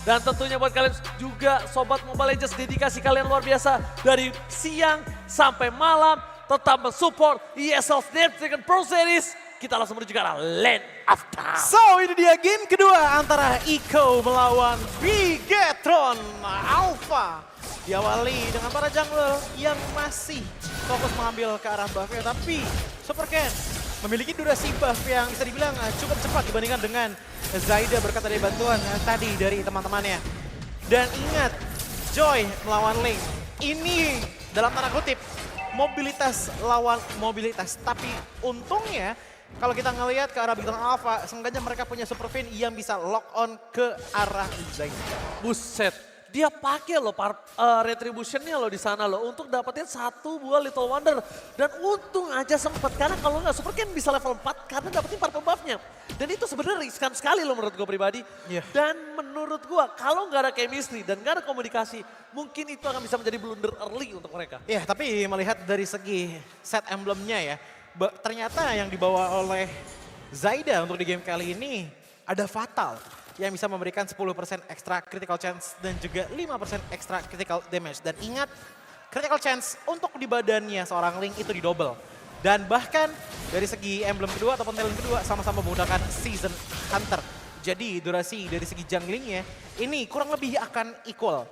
Dan tentunya buat kalian juga Sobat Mobile Legends, dedikasi kalian luar biasa. Dari siang sampai malam tetap mensupport ESL Snapdragon Pro Series. Kita langsung menuju ke arah Land of Time. So ini dia game kedua antara Eco melawan Bigetron Alpha. Diawali dengan para jungler yang masih fokus mengambil ke arah buff-nya. Tapi Super Ken memiliki durasi buff yang bisa dibilang cukup cepat dibandingkan dengan Zaida berkat dari bantuan tadi dari teman-temannya. Dan ingat, Joy melawan Link. Ini dalam tanda kutip mobilitas lawan mobilitas. Tapi untungnya kalau kita ngelihat ke arah Bigetron Alpha, seenggaknya mereka punya Super Fin yang bisa lock on ke arah Zaida. Buset, dia pakai loh retributionnya loh di sana loh untuk dapetin satu buah Little Wonder. Dan untung aja sempat, karena kalau nggak Super Ken bisa level 4 karena dapetin purple buff-nya. Dan itu sebenarnya riskan sekali loh menurut gue pribadi. Yeah. Dan menurut gue kalau nggak ada chemistry dan nggak ada komunikasi, mungkin itu akan bisa menjadi blunder early untuk mereka. Ya, tapi melihat dari segi set emblemnya ya, ternyata yang dibawa oleh Zaida untuk di game kali ini ada Fatal yang bisa memberikan 10% extra critical chance dan juga 5% extra critical damage. Dan ingat, critical chance untuk di badannya seorang Link itu di double. Dan bahkan dari segi emblem kedua ataupun talent kedua sama-sama menggunakan Season Hunter. Jadi durasi dari segi junglingnya ini kurang lebih akan equal.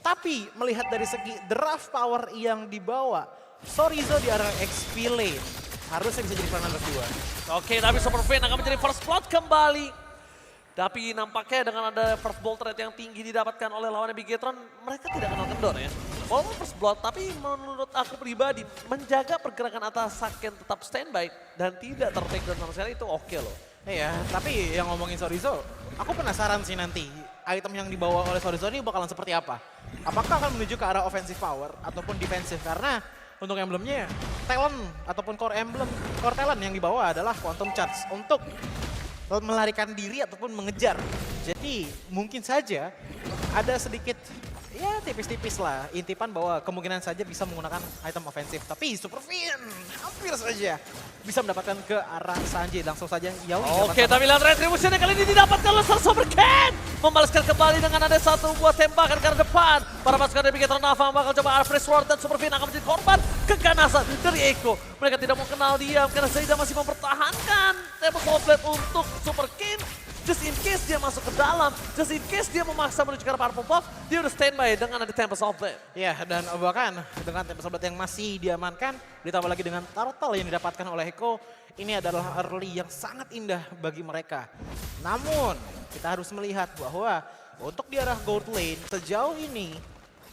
Tapi melihat dari segi draft power yang dibawa, Sorizo di arah XP lane harusnya bisa jadi peranan kedua. Oke, tapi Super Fin akan menjadi first blood kembali. Tapi nampaknya dengan ada first blood rate yang tinggi didapatkan oleh lawannya Bigetron, mereka tidak kenal kendor ya. Walaupun first blood, tapi menurut aku pribadi, menjaga pergerakan atas Saken tetap standby dan tidak ter-take down sama sekali itu oke loh. Iya, tapi yang ngomongin Sorizo, aku penasaran sih nanti item yang dibawa oleh Sorizo ini bakalan seperti apa. Apakah akan menuju ke arah offensive power ataupun defensive, karena untuk emblemnya, talent ataupun core talent yang dibawa adalah Quantum Charge untuk melarikan diri ataupun mengejar. Jadi mungkin saja ada sedikit ya tipis-tipis lah intipan bahwa kemungkinan saja bisa menggunakan item ofensif. Tapi Super Fin hampir saja bisa mendapatkan ke arah Sanji. Langsung saja Yaoi. Oke, tapi lihat retribution kali ini didapatkan oleh Super Ken. Membalaskan kembali dengan ada satu buah tembakan ke arah depan. Para pasukan dari Bigetron Alpha bakal coba Arfred Sword dan Super Fin akan menjadi korban keganasan dari Echo. Mereka tidak mau kenal diam karena Zaida masih mempertahankan Tempest of Blade untuk Super Ken. Just in case dia masuk ke dalam, just in case dia memaksa menuju ke arah Purple Buff, dia udah standby dengan ada Tempest of Blade. Ya, dan bahkan dengan Tempest of Blade yang masih diamankan, ditambah lagi dengan Turtle yang didapatkan oleh Echo, ini adalah early yang sangat indah bagi mereka. Namun, kita harus melihat bahwa untuk di arah gold lane, sejauh ini,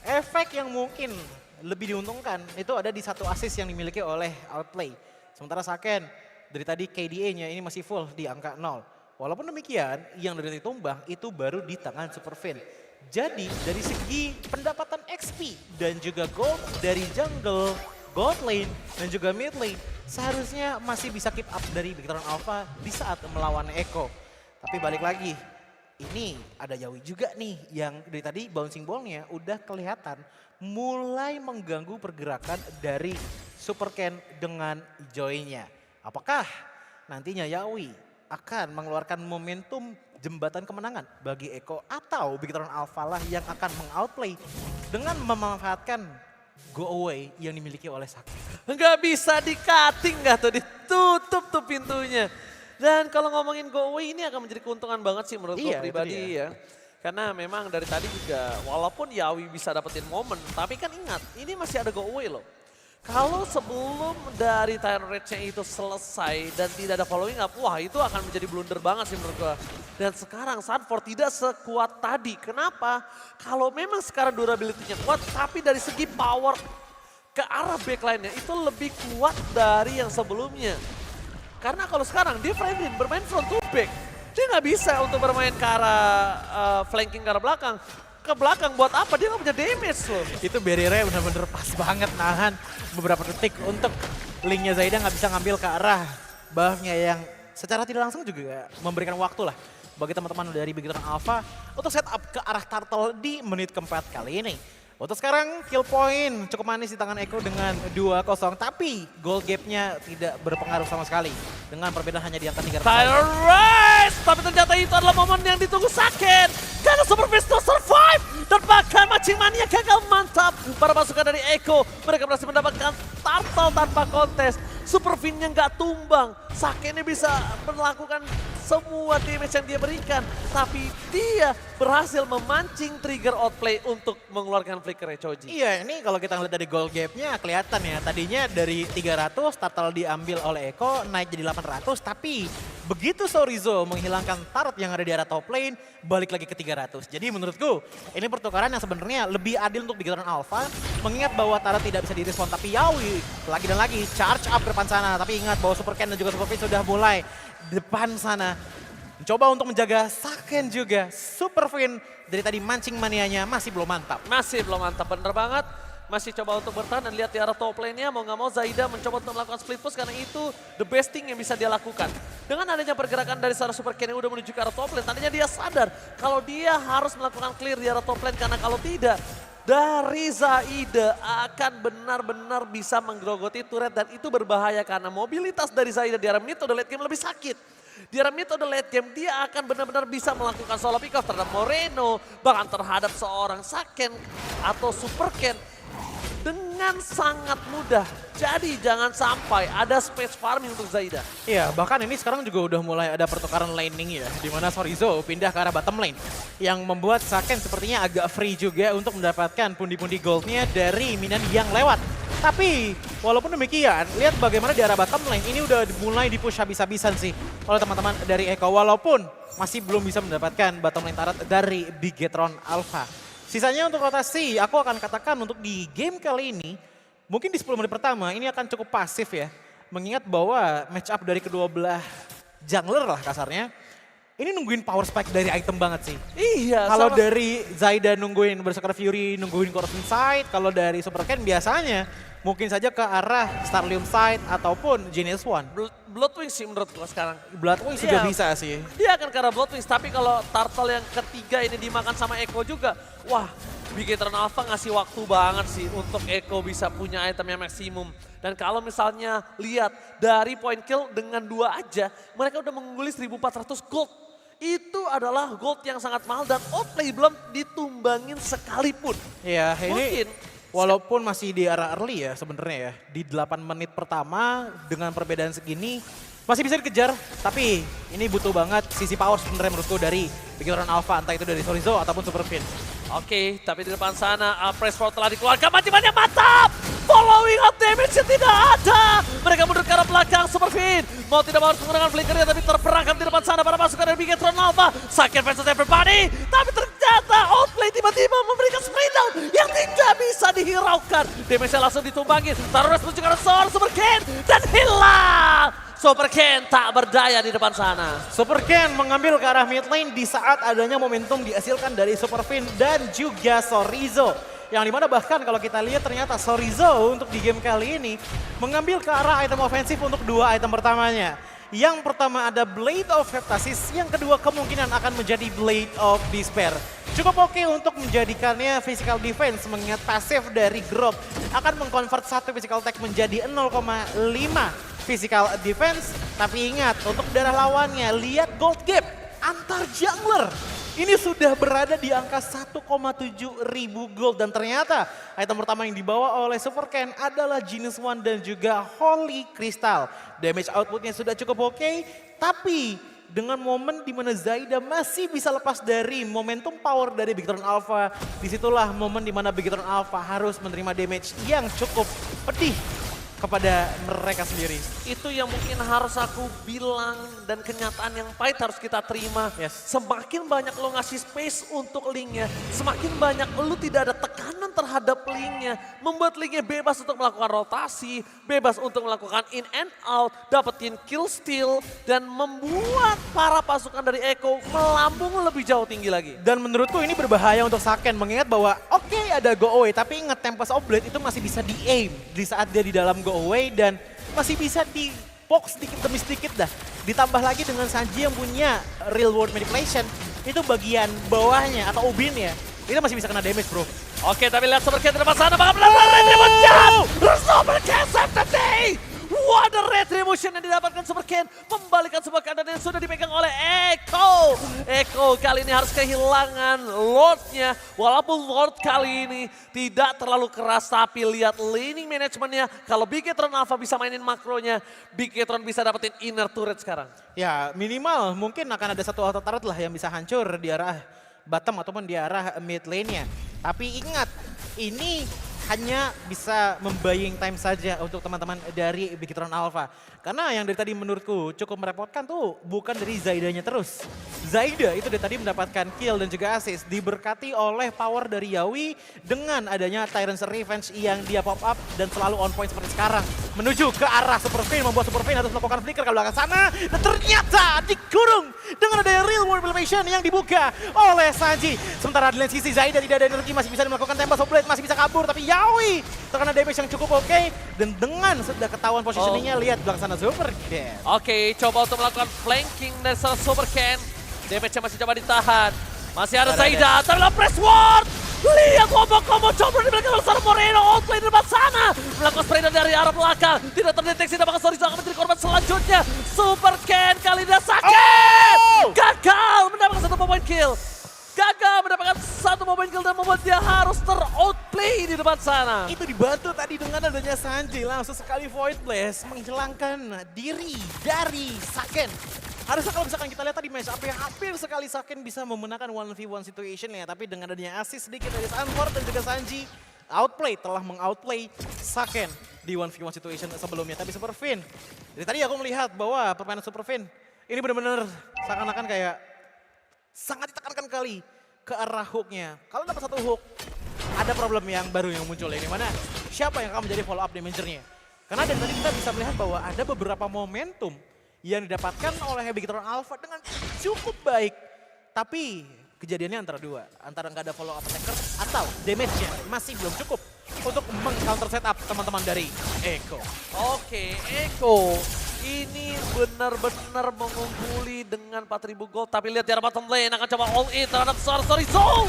efek yang mungkin lebih diuntungkan itu ada di satu assist yang dimiliki oleh Outplay. Sementara Saken, dari tadi KDA-nya ini masih full di angka 0. Walaupun demikian, yang dari tumbang itu baru di tangan Super Fin. Jadi dari segi pendapatan XP dan juga gold dari jungle, gold lane dan juga mid lane, seharusnya masih bisa keep up dari Bigetron Alpha di saat melawan Echo. Tapi balik lagi, ini ada Yaoi juga nih yang dari tadi bouncing ball-nya udah kelihatan mulai mengganggu pergerakan dari Super Ken dengan Joy-nya. Apakah nantinya Yaoi akan mengeluarkan momentum jembatan kemenangan bagi Echo atau Bigetron Alpha lah yang akan mengoutplay dengan memanfaatkan go away yang dimiliki oleh Saken? Nggak bisa di-cutting, nggak tuh, ditutup tuh pintunya. Dan kalau ngomongin go away ini akan menjadi keuntungan banget sih menurut gue pribadi ya. Karena memang dari tadi juga walaupun Yaoi bisa dapetin momen, tapi kan ingat ini masih ada go away loh. Kalau sebelum dari Tyrant Rage-nya itu selesai dan tidak ada following up, wah itu akan menjadi blunder banget sih menurut gue. Dan sekarang Sunford tidak sekuat tadi. Kenapa? Kalau memang sekarang durability-nya kuat, tapi dari segi power ke arah backline-nya itu lebih kuat dari yang sebelumnya. Karena kalau sekarang dia Franklin bermain front to back, dia nggak bisa untuk bermain ke arah flanking ke arah belakang. Ke belakang buat apa? Dia nggak punya damage loh. Itu barrier-nya benar-benar pas banget nahan beberapa detik untuk Linknya Zaida nggak bisa ngambil ke arah buff-nya yang secara tidak langsung juga memberikan waktu lah bagi teman-teman dari Bigetron Alpha untuk set up ke arah Turtle di menit keempat kali ini. Untuk sekarang kill point cukup manis di tangan Echo dengan 2-0, tapi goal gap-nya tidak berpengaruh sama sekali dengan perbedaan hanya di angka 300. Tyrant Rise! Tapi ternyata itu adalah momen yang ditunggu Saken. Karena Super Pistol survive. Dan bahkan mancing mania gagal mantap. Para pasukan dari Echo, mereka berhasil mendapatkan turtle tanpa kontes. Super Fin-nya nggak tumbang. Sake ini bisa melakukan semua damage yang dia berikan. Tapi dia berhasil memancing trigger outplay untuk mengeluarkan flicker Choji. Iya, ini kalau kita ngeliat dari goal gap-nya kelihatan ya. Tadinya dari 300 turtle diambil oleh Echo naik jadi 800. Tapi begitu Sorizo menghilangkan turret yang ada di area top lane, balik lagi ke 300. Jadi menurutku ini pertukaran yang sebenarnya lebih adil untuk Bigetron Alpha. Mengingat bahwa turret tidak bisa di-respon, tapi Yawi lagi dan lagi charge up ke depan sana. Tapi ingat bahwa Super Ken dan juga Super Fin sudah mulai depan sana. Mencoba untuk menjaga Saken juga. Super Fin dari tadi mancing manianya masih belum mantap. Masih belum mantap, bener banget. Masih coba untuk bertahan dan lihat di arah top lane-nya. Mau nggak mau Zaida mencoba untuk melakukan split push karena itu the best thing yang bisa dia lakukan. Dengan adanya pergerakan dari seorang Super Ken yang udah menuju ke arah top lane, tadinya dia sadar kalau dia harus melakukan clear di arah top lane karena kalau tidak, dari Zaida akan benar-benar bisa menggerogoti turret dan itu berbahaya karena mobilitas dari Zaida di arah mid atau late game lebih sakit. Di arah mid atau late game dia akan benar-benar bisa melakukan solo pick off terhadap Moreno, bahkan terhadap seorang Saken atau Super Ken dengan sangat mudah. Jadi jangan sampai ada space farming untuk Zaida. Iya, bahkan ini sekarang juga udah mulai ada pertukaran laning ya, di mana Sorizo pindah ke arah bottom lane. Yang membuat Saken sepertinya agak free juga untuk mendapatkan pundi-pundi goldnya dari minion yang lewat. Tapi walaupun demikian, lihat bagaimana di arah bottom lane ini udah mulai di-push habis-habisan sih oleh teman-teman dari Echo. Walaupun masih belum bisa mendapatkan bottom lane turret dari Bigetron Alpha. Sisanya untuk rotasi, aku akan katakan untuk di game kali ini, mungkin di 10 menit pertama ini akan cukup pasif ya. Mengingat bahwa match up dari kedua belah jungler lah kasarnya, ini nungguin power spike dari item banget sih. Iya. Kalau dari Zaida nungguin Berserker Fury, nungguin Corruption Sight, kalau dari Super Ken biasanya mungkin saja ke arah Starlium Sight ataupun Genius One. Bloodwings sih menurut gua sekarang. Bloodwings juga bisa sih. Dia akan ke arah Bloodwings, tapi kalau turtle yang ketiga ini dimakan sama Echo juga, wah Bigetron Alpha ngasih waktu banget sih untuk Echo bisa punya item yang maksimum. Dan kalau misalnya lihat dari point kill dengan 2 aja, mereka udah mengungguli 1400 gold. Itu adalah gold yang sangat mahal dan outplay belum ditumbangin sekalipun. Iya, ini Mungkin walaupun masih di arah early ya sebenarnya ya. Di 8 menit pertama dengan perbedaan segini masih bisa dikejar. Tapi ini butuh banget sisi power sebenarnya menurutku dari Bigetron Alpha. Entah itu dari Sorizo ataupun Super Fin. Oke, tapi di depan sana Press Forward telah dikeluarkan, mancing-mancingnya mantap! Following up damage-nya tidak ada! Mereka mundur ke arah belakang, Super Fin mau tidak mau harus menggunakan flickernya, tapi terperangkap di depan sana para pasukan dari Bigetron Alpha. Saken versus everybody, tapi ternyata outplay tiba-tiba memberikan spray down yang tidak bisa dihiraukan. Damage-nya langsung ditumbangin, taruh menuju ke arah seorang Super Ken, dan hilang! Super Ken tak berdaya di depan sana. Super Ken mengambil ke arah mid lane di saat adanya momentum dihasilkan dari Super Fin dan juga Sorizo. Yang dimana bahkan kalau kita lihat ternyata Sorizo untuk di game kali ini mengambil ke arah item ofensif untuk 2 item pertamanya. Yang pertama ada Blade of Heptasis, yang kedua kemungkinan akan menjadi Blade of Despair. Cukup oke untuk menjadikannya physical defense mengingat pasif dari Grop akan mengkonvert satu physical attack menjadi 0,5 physical defense. Tapi ingat untuk darah lawannya, lihat gold gap antar jungler. Ini sudah berada di angka 1,7 ribu gold dan ternyata item pertama yang dibawa oleh Super Ken adalah Genius One dan juga Holy Crystal. Damage outputnya sudah cukup oke, tapi dengan momen di mana Zaida masih bisa lepas dari momentum power dari Bigetron Alpha, disitulah momen di mana Bigetron Alpha harus menerima damage yang cukup pedih kepada mereka sendiri. Itu yang mungkin harus aku bilang dan kenyataan yang pahit harus kita terima. Yes. Semakin banyak lo ngasih space untuk linknya, semakin banyak lo tidak ada tekanan terhadap linknya. Membuat linknya bebas untuk melakukan rotasi, bebas untuk melakukan in and out, dapetin kill steal, dan membuat para pasukan dari Echo melambung lebih jauh tinggi lagi. Dan menurutku ini berbahaya untuk Saken mengingat bahwa oke, ada go away tapi ingat Tempest of Blade itu masih bisa di aim di saat dia di dalam go away dan masih bisa di box sedikit demi sedikit dah. Ditambah lagi dengan Sanji yang punya real world manipulation, itu bagian bawahnya atau ubinnya itu masih bisa kena damage bro. Oke, tapi lihat Super Ken di depan sana bakal melakukan retribution. Super Ken save the day. What a retribution yang didapatkan Super Ken. Membalikan sebuah keadaan yang sudah dipegang oleh Eko. Eko kali ini harus kehilangan Lordnya. Walaupun Lord kali ini tidak terlalu keras, tapi lihat laning managementnya. Kalau Bigetron Alpha bisa mainin makronya, Bigetron bisa dapetin inner turret sekarang. Ya minimal mungkin akan ada satu auto turret lah yang bisa hancur di arah bottom ataupun di arah mid lane-nya. Tapi ingat, ini hanya bisa membaying time saja untuk teman-teman dari Bigetron Alpha. Karena yang dari tadi menurutku cukup merepotkan tuh bukan dari Zaidanya terus. Zaida itu dari tadi mendapatkan kill dan juga assist diberkati oleh power dari Yawi dengan adanya Tyrant's Revenge yang dia pop up dan selalu on point seperti sekarang. Menuju ke arah Super Vayne, membuat Super Vayne harus melakukan flicker ke belakang sana. Dan ternyata dikurung dengan adanya real world elevation yang dibuka oleh Sanji. Sementara di lane sisi Zaida tidak ada energi, masih bisa melakukan tembak Blade, masih bisa kabur. Tapi Yawi terkena damage yang cukup oke. Dan dengan sudah ketahuan positioningnya, lihat belakang sana Super Ken. Oke, coba untuk melakukan flanking dari Super Ken. Damage-nya masih coba ditahan. Masih ada Zaida, terlalu press ward. Lihat combo-combo coba diberikan oleh seorang Moreno. Outplay di depan sana. Melakukan spray dari arah belakang. Tidak terdeteksi, apakah Sorizo akan menjadi korban selanjutnya. Super Ken kali ini sakit. Gagal mendapatkan satu point kill. Gagal mendapatkan satu point kill dan membuat dia harus ter-outplay di depan sana. Itu dibantu tadi dengan adanya Sanji, langsung sekali Void Blast menghilangkan diri dari Saken. Harusnya kalau misalkan kita lihat tadi match up yang hampir sekali Saken bisa memenangkan 1v1 situation ya. Tapi dengan adanya assist sedikit dari Sanford dan juga Sanji, outplay telah meng-outplay Saken di 1v1 situation sebelumnya. Tapi Super Vayne, dari tadi aku melihat bahwa permainan Super Vayne ini benar-benar seakan-akan kayak sangat ditekankan kali ke arah hooknya. Kalau dapat satu hook, ada problem yang baru yang muncul ya. Dimana siapa yang akan menjadi follow up damager-nya. Karena dari tadi kita bisa melihat bahwa ada beberapa momentum yang didapatkan oleh Bigetron Alpha dengan cukup baik. Tapi kejadiannya antara dua. Antara nggak ada follow up attacker atau damage-nya masih belum cukup untuk meng-counter setup teman-teman dari Eko. Oke, Eko ini benar-benar mengungguli dengan 4.000 gold. Tapi lihat di arah bottom lane akan coba all in terhadap Sorizo.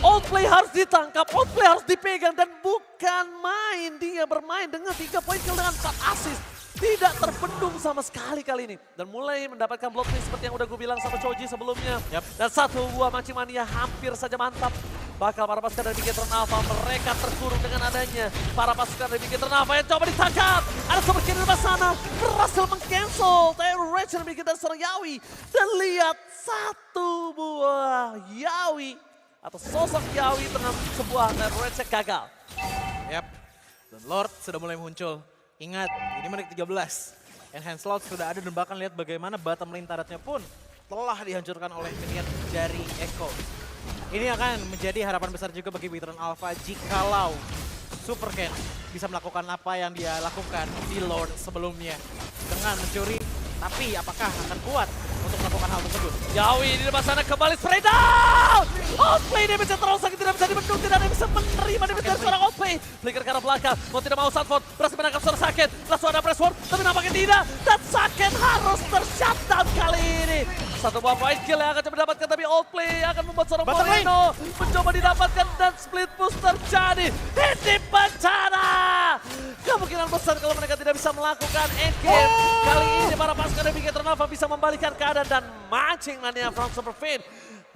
Outplay harus ditangkap, outplay harus dipegang. Dan bukan main, dia bermain dengan 3 point kill dengan 4 assist. Tidak terbendung sama sekali kali ini. Dan mulai mendapatkan block nih seperti yang udah gue bilang sama Choji sebelumnya. Dan satu buah Machimania hampir saja mantap. Bakal para pasukan dari Bigetron Alpha, mereka terkurung dengan adanya para pasukan dari Bigetron Alpha yang coba ditangkap. Ada Super Ken di depan sana, berhasil meng-cancel Rage yang dibikin dari seorang Yawi. Dan lihat satu buah Yawi atau sosok Yawi dengan sebuah Rage yang gagal. Yap, dan Lord sudah mulai muncul. Ingat, ini menit 13. Enhance Lord sudah ada dan bahkan lihat bagaimana bottom lane turretnya pun telah dihancurkan oleh minion dari Eko. Ini akan menjadi harapan besar juga bagi Bigetron Alpha jikalau Super Ken bisa melakukan apa yang dia lakukan di Lord sebelumnya. Dengan mencuri, tapi apakah akan kuat untuk melakukan hal tersebut? Yawi di depan sana kembali spray down! Outplay dia bisa terlalu sakit, tidak bisa dibendung, tidak ada yang bisa menerima damage dari seorang outplay. Flicker ke arah belakang, mau tidak mau Sanford berhasil menangkap seorang Saken. Langsung ada press ward, tapi nampaknya tidak. Dan Saken harus ter-shutdown kali ini. Satu buah point kill yang akan coba didapatkan, tapi outplay akan membuat seorang Moreno mencoba didapatkan dan split push terjadi. Ini bencana! Kemungkinan besar kalau mereka tidak bisa melakukan endgame. Kali ini para pasukan dari Bigetron Alpha bisa membalikan keadaan dan mancing mania from Super Vayne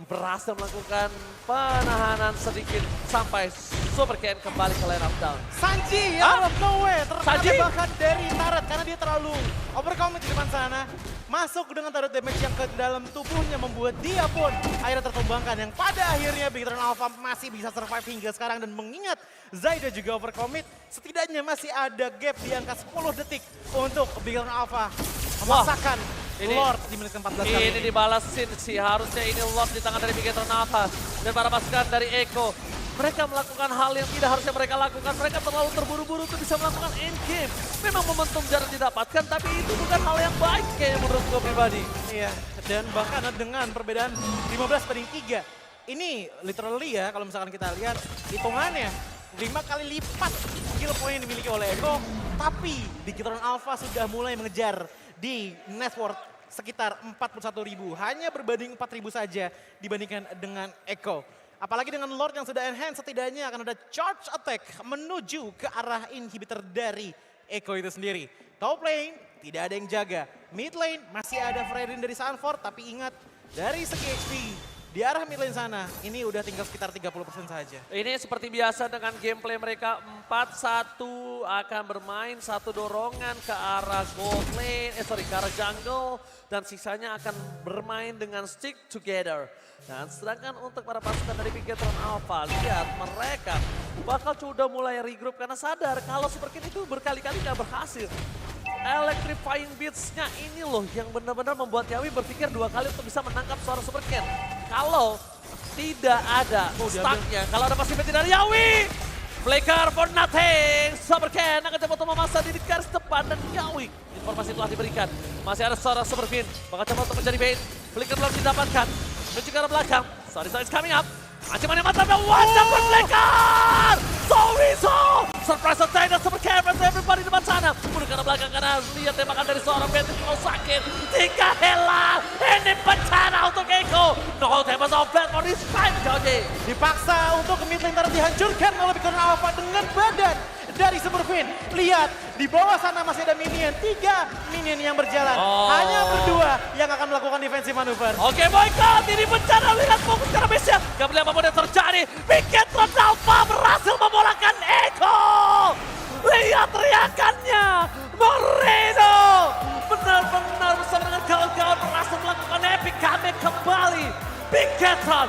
berhasil melakukan penahanan sedikit sampai Super Ken kembali ke line up down. Sanji out of nowhere Sanji? terkena bahkan dari turret karena dia terlalu overcommit di depan sana. Masuk dengan turret damage yang ke dalam tubuhnya membuat dia pun akhirnya tertumbangkan. Yang pada akhirnya Bigetron Alpha masih bisa survive hingga sekarang. Dan mengingat Zaida juga overcommit, setidaknya masih ada gap di angka 10 detik untuk Bigetron Alpha memaksakan Lord di menit ke-14 kali ini dibalasin sih, harusnya ini Lord di tangan dari Bigetron Alpha. Dan para pasukan dari Eko, mereka melakukan hal yang tidak harusnya mereka lakukan. Mereka terlalu terburu-buru untuk bisa melakukan endgame. Memang momentum jarang didapatkan, tapi itu bukan hal yang baik kayaknya menurut gue pribadi. Iya, dan bahkan dengan perbedaan 15-3. Ini literally ya, kalau misalkan kita lihat hitungannya, 5 kali lipat skill point yang dimiliki oleh Eko. Tapi Bigetron Alpha sudah mulai mengejar di net worth sekitar 41.000. Hanya berbanding 4.000 saja dibandingkan dengan Eko. Apalagi dengan Lord yang sudah enhance, setidaknya akan ada charge attack menuju ke arah inhibitor dari Eko itu sendiri. Top lane tidak ada yang jaga. Mid lane masih ada Fredrin dari Sanford, tapi ingat dari segi XP di arah mid lane sana, ini udah tinggal sekitar 30% saja. Ini seperti biasa dengan gameplay mereka 4-1 akan bermain satu dorongan ke arah gold lane, ke arah jungle. Dan sisanya akan bermain dengan stick together. Dan sedangkan untuk para pasukan dari Bigetron Alpha, lihat mereka bakal sudah mulai regroup karena sadar kalau Super King itu berkali-kali gak berhasil. Electrifying Beats-nya ini loh yang benar-benar membuat Yawi berpikir 2 kali untuk bisa menangkap seorang Super King. Kalau tidak ada stuck-nya, kalau ada pasif dari Yawi, flicker for nothing. Super King akan coba untuk memaksa di garis depan dan Yawi. Informasi telah diberikan. Masih ada seorang Super King, bakal coba untuk menjadi bait. Flicker belum didapatkan. Menuju ke arah belakang. Sorry is coming up. Ancaman yang mantap dan wajah for flicker. Sorizo. Surprise attack dan Super King versus everybody di depan sana. Menuju ke arah belakang karena lihat tembakan dari seorang Betis kalau sakit. 3 helah. Ini bencana untuk Eko. No tembak of bad for this time Joji. Dipaksa untuk ke mid lane terus dihancurkan oleh Bigetron Alpha dengan badan dari Superfin. Lihat, di bawah sana masih ada minion. 3 minion yang berjalan. Hanya berdua yang akan melakukan defensive manuver. Oke boycott, ini bencana, lihat fokus ke arah base-nya. Gak boleh apapun yang terjadi. Bigetron Alpha berhasil memolakan Eko. Lihat teriakannya. Moreno benar-benar bersama dengan kawan-kawan berhasil melakukan epic comeback kembali. Bigetron